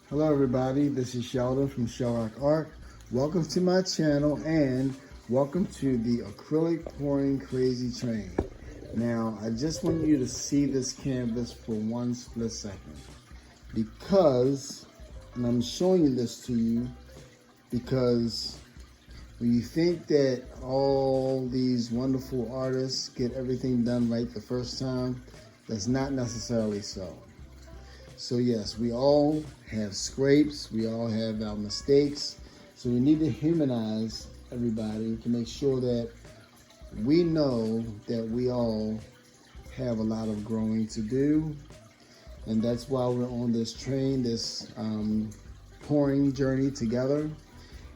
Hello everybody, this is Sheldon from ColourArte. Welcome to my channel and welcome to the acrylic pouring crazy train. Now, I just want you to see this canvas for one split second because, and I'm showing you this to you because when you think that all these wonderful artists get everything done right the first time, that's not necessarily so. So yes, we all have scrapes, we all have our mistakes, so we need to humanize everybody to make sure that we know that we all have a lot of growing to do, and that's why we're on this train, this pouring journey together,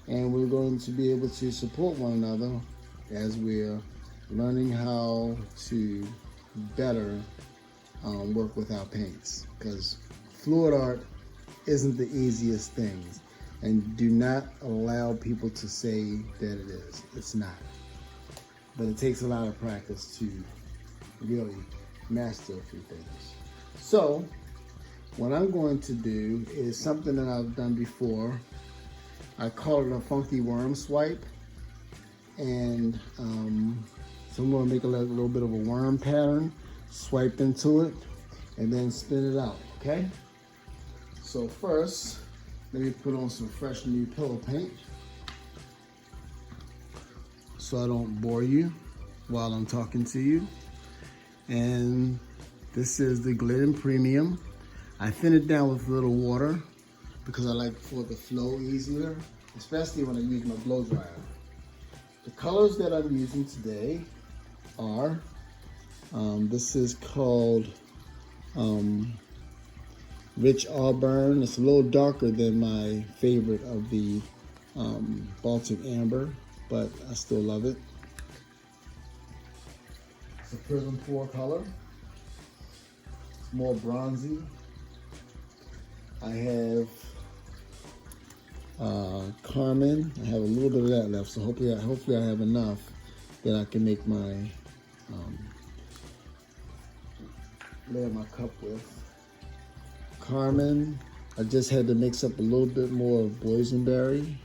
and we're going to be able to support one another as we're learning how to better work with our paints, because fluid art isn't the easiest thing, and do not allow people to say that it is. It's not. But it takes a lot of practice to really master a few things. So what I'm going to do is something that I've done before. I call it a funky worm swipe, and so I'm going to make a little bit of a worm pattern, swipe into it, and then spin it out, okay? So first, let me put on some fresh new pillow paint so I don't bore you while I'm talking to you. And this is the Glidden Premium. I thin it down with a little water because I like for it to flow easier, especially when I use my blow dryer. The colors that I'm using today are, this is called Rich Auburn. It's a little darker than my favorite of the Baltic Amber, but I still love it. It's a Prism 4 color. It's more bronzy. I have Carmen. I have a little bit of that left, so hopefully I have enough that I can make my layer my cup with. Carmen, I just had to mix up a little bit more of Boysenberry.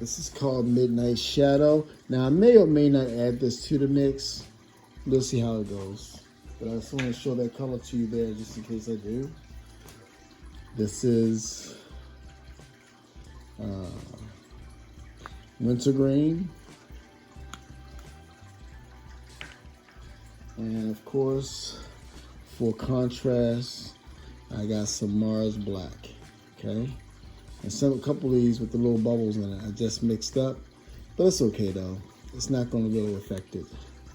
This is called Midnight Shadow. Now I may or may not add this to the mix. We'll see how it goes. But I just want to show that color to you there just in case I do. This is Wintergreen. And of course, for contrast, I got some Mars Black, okay? And a couple of these with the little bubbles in it, I just mixed up, but it's okay though. It's not gonna really affect it.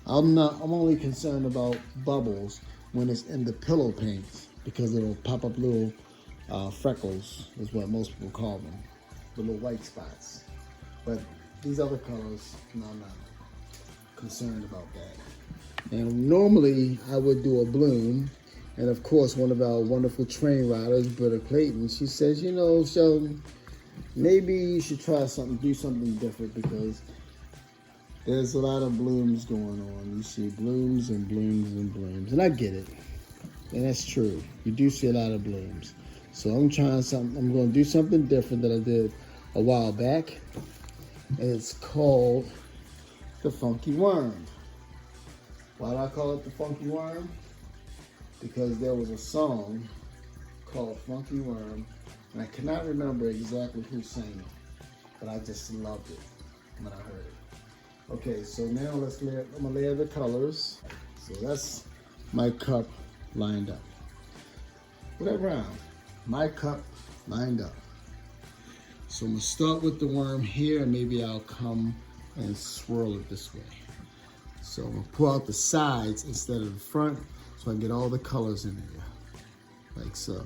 I'm only concerned about bubbles when it's in the pillow paint because it'll pop up little freckles, is what most people call them, the little white spots. But these other colors, no, I'm not concerned about that. And normally I would do a bloom, and of course one of our wonderful train riders, Britta Clayton, she says, you know, Sheldon, maybe you should try something, do something different, because there's a lot of blooms going on. You see blooms and blooms and blooms, and I get it, and that's true. You do see a lot of blooms. So I'm trying something. I'm going to do something different that I did a while back, and it's called the Funky Worm. Why do I call it the Funky Worm? Because there was a song called Funky Worm, and I cannot remember exactly who sang it, but I just loved it when I heard it. Okay, so now I'm gonna layer the colors. So that's my cup lined up. Put that round, my cup lined up. So I'm gonna start with the worm here, and maybe I'll come and swirl it this way. So I'm gonna pull out the sides instead of the front so I can get all the colors in there, like so.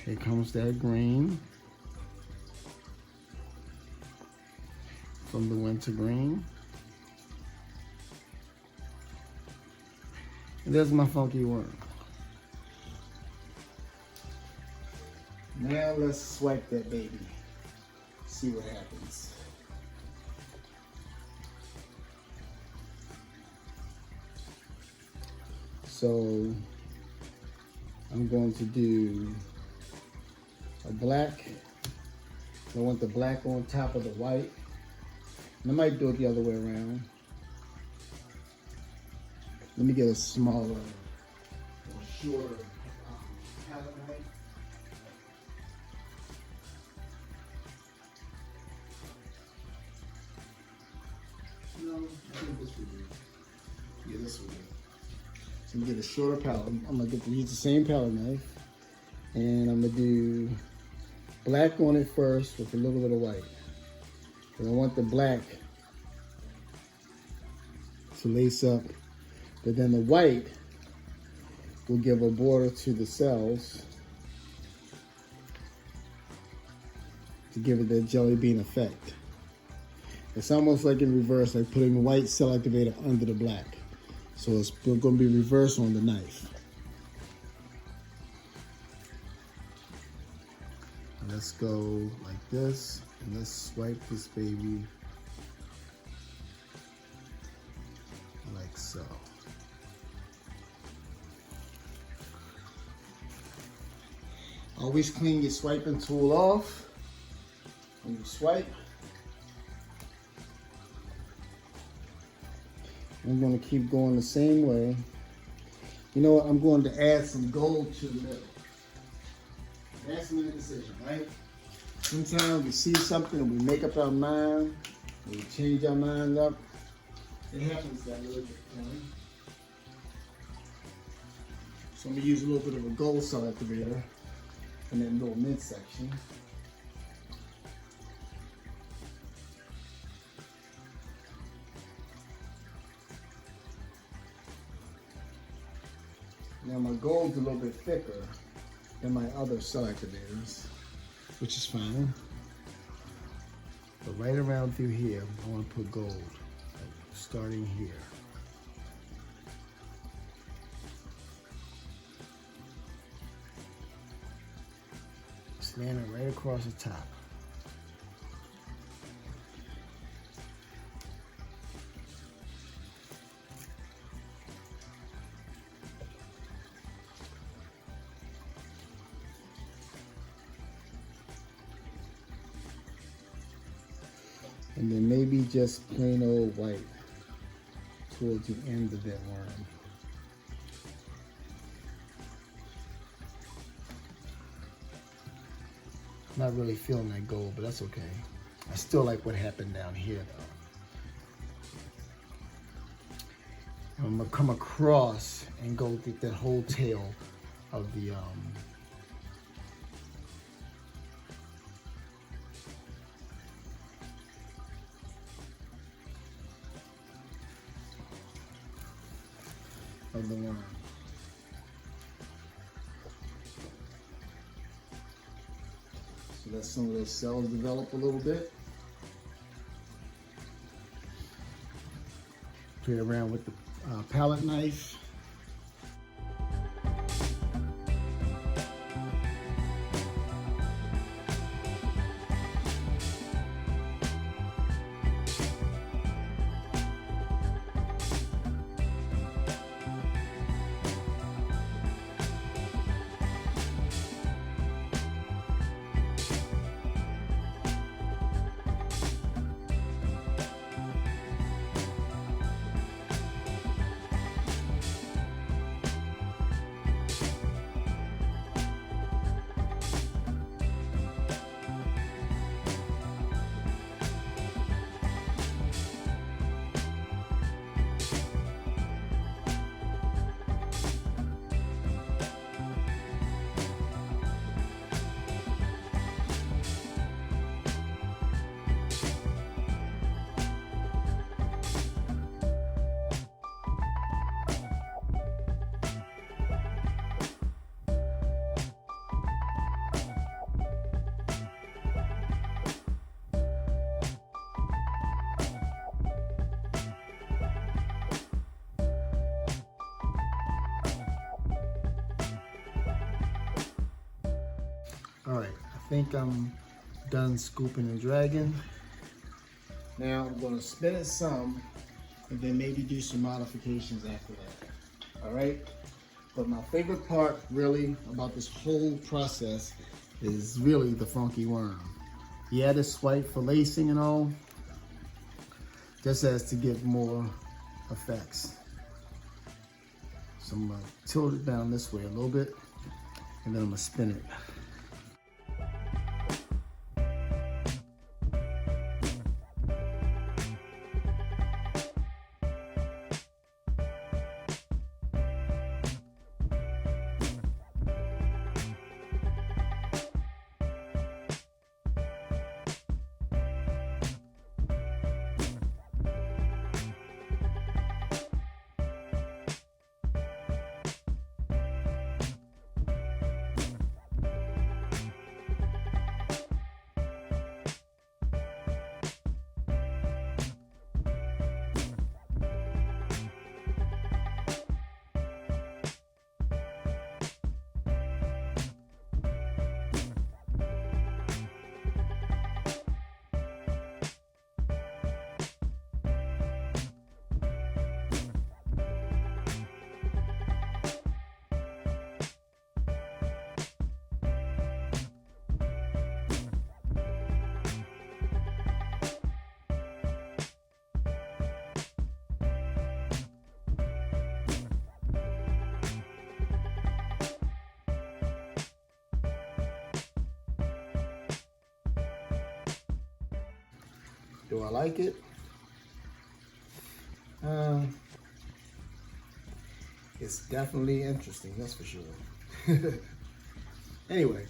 Here comes that green. from the Wintergreen. And there's my funky worm. Now let's swipe that baby. See what happens. So I'm going to do a black. I want the black on top of the white. And I might do it the other way around. Let me get a smaller or shorter palette knife. No, I think this would do. Yeah, this would do. So I'm gonna get a shorter palette. I'm gonna use the same palette knife, and I'm gonna do black on it first with a little bit of white. And I want the black to lace up, but then the white will give a border to the cells to give it that jelly bean effect. It's almost like in reverse, like putting the white cell activator under the black. So it's going to be reverse on the knife. Let's go like this, and let's swipe this baby like so. Always clean your swiping tool off when you swipe. I'm going to keep going the same way. You know what? I'm going to add some gold to the middle. That's my decision, right? Sometimes we see something and we make up our mind, we change our mind up. It happens that little bit, right? So I'm going to use a little bit of a gold cell activator in that little mid section. Now my gold's a little bit thicker than my other cell activators, which is fine. But right around through here, I want to put gold, starting here. Slam it right across the top. And then maybe just plain old white towards the end of that worm. Not really feeling that gold, but that's okay. I still like what happened down here though. I'm gonna come across and go get that whole tail of the worm. So let some of those cells develop a little bit. Play around with the palette knife. All right, I think I'm done scooping and dragging. Now I'm gonna spin it some and then maybe do some modifications after that. All right, but my favorite part really about this whole process is really the funky worm. Yeah, this white for lacing and all, just as to get more effects. So I'm gonna tilt it down this way a little bit, and then I'm gonna spin it. Do I like it? It's definitely interesting, that's for sure. Anyway,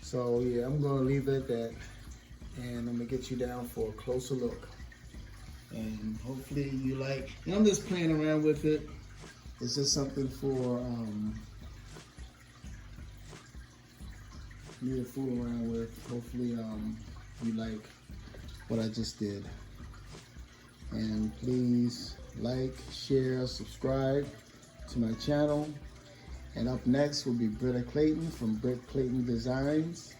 so yeah, I'm gonna leave it at that, and I'm gonna get you down for a closer look. And hopefully you like, and I'm just playing around with it. It's just something for me to fool around with. Hopefully you like what I just did. And please like, share, subscribe to my channel. And up next will be Britta Clayton from Britt Clayton Designs.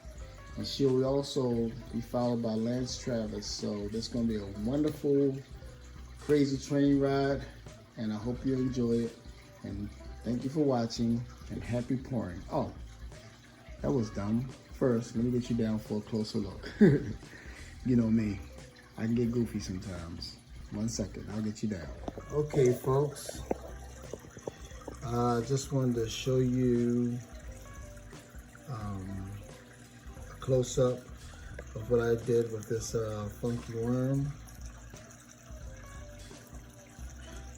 And she will also be followed by Lance Travis. So this is gonna be a wonderful, crazy train ride. And I hope you enjoy it. And thank you for watching, and happy pouring. Oh, that was dumb. First, let me get you down for a closer look. You know me, I can get goofy sometimes. 1 second, I'll get you down. Okay, folks. I just wanted to show you a close-up of what I did with this funky worm.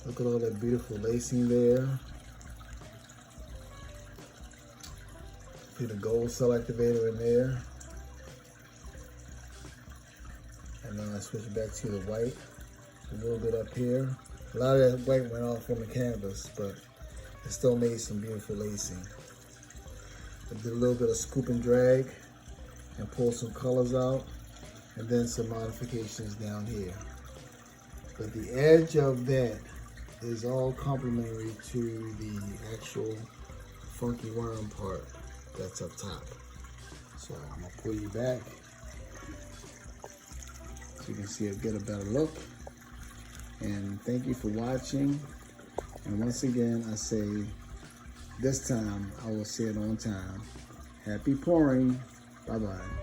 Look at all that beautiful lacing there. See the gold cell activator in there. And then I switch back to the white, a little bit up here. A lot of that white went off on the canvas, but it still made some beautiful lacing. I did a little bit of scoop and drag and pull some colors out, and then some modifications down here. But the edge of that is all complementary to the actual funky worm part that's up top. So I'm gonna pull you back so you can see it, get a better look. And thank you for watching. And once again, I say, this time I will say it on time. Happy pouring. Bye-bye.